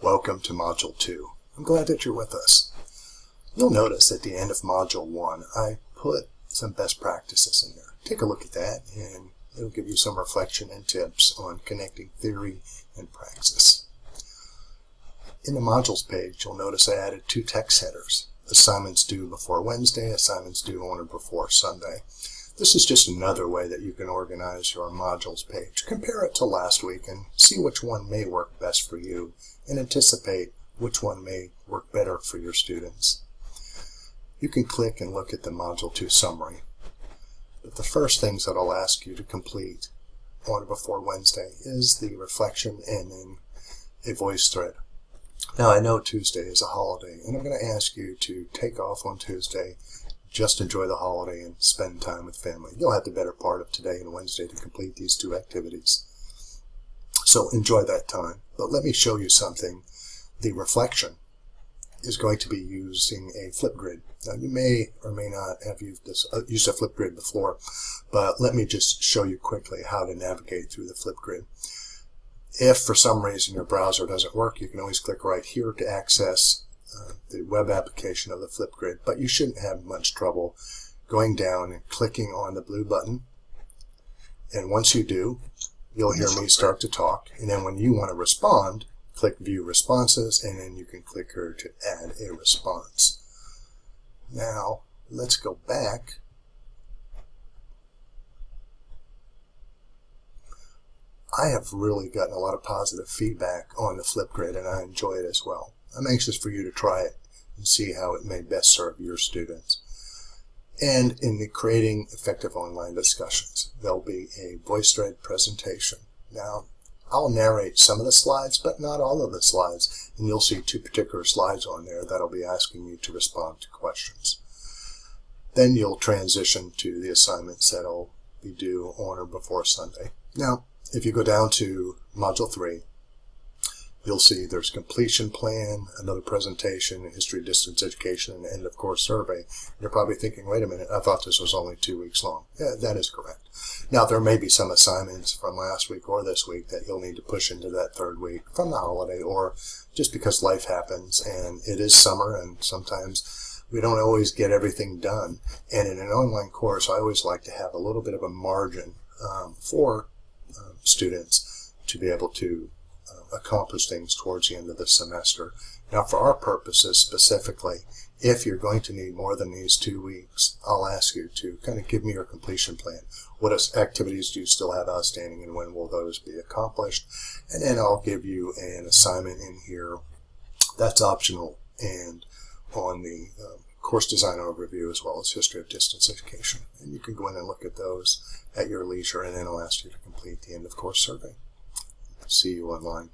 Welcome to Module 2. I'm glad that you're with us. You'll notice at the end of Module 1, I put some best practices in there. Take a look at that and it'll give you some reflection and tips on connecting theory and praxis. In the modules page, you'll notice I added 2 text headers. Assignments due before Wednesday, assignments due on or before Sunday. This is just another way that you can organize your modules page. Compare it to last week and see which one may work best for you and anticipate which one may work better for your students. You can click and look at the Module 2 summary. But the first things that I'll ask you to complete on or before Wednesday is the reflection and then a voice thread. Now I know Tuesday is a holiday and I'm going to ask you to take off on Tuesday, just enjoy the holiday and spend time with family. You'll have the better part of today and Wednesday to complete these 2 activities. So enjoy that time. But let me show you something. The reflection is going to be using a flip grid. Now you may or may not have used a flip grid before, but let me just show you quickly how to navigate through the flip grid. If for some reason your browser doesn't work, you can always click right here to access the web application of the flip grid, but you shouldn't have much trouble going down and clicking on the blue button. And once you do, you'll hear me start to talk, and then when you want to respond, click View Responses, and then you can click here to add a response. Now, let's go back. I have really gotten a lot of positive feedback on the flip grid, and I enjoy it as well. I'm anxious for you to try it and see how it may best serve your students. And in the Creating Effective Online Discussions, there'll be a voice thread presentation. Now, I'll narrate some of the slides, but not all of the slides, and you'll see 2 particular slides on there that'll be asking you to respond to questions. Then you'll transition to the assignments that'll be due on or before Sunday. Now, if you go down to Module 3, you'll see there's completion plan, another presentation, history, distance education, and end of course survey. You're probably thinking, wait a minute, I thought this was only 2 weeks long. Yeah, that is correct. Now there may be some assignments from last week or this week that you'll need to push into that 3rd week from the holiday, or just because life happens and it is summer and sometimes we don't always get everything done. And in an online course, I always like to have a little bit of a margin for students to be able to accomplish things towards the end of the semester. Now for our purposes specifically, if you're going to need more than these 2 weeks, I'll ask you to kind of give me your completion plan. What activities do you still have outstanding and when will those be accomplished? And then I'll give you an assignment in here that's optional and on the course design overview as well as history of distance education. And you can go in and look at those at your leisure, and then I'll ask you to complete the end of course survey. See you online.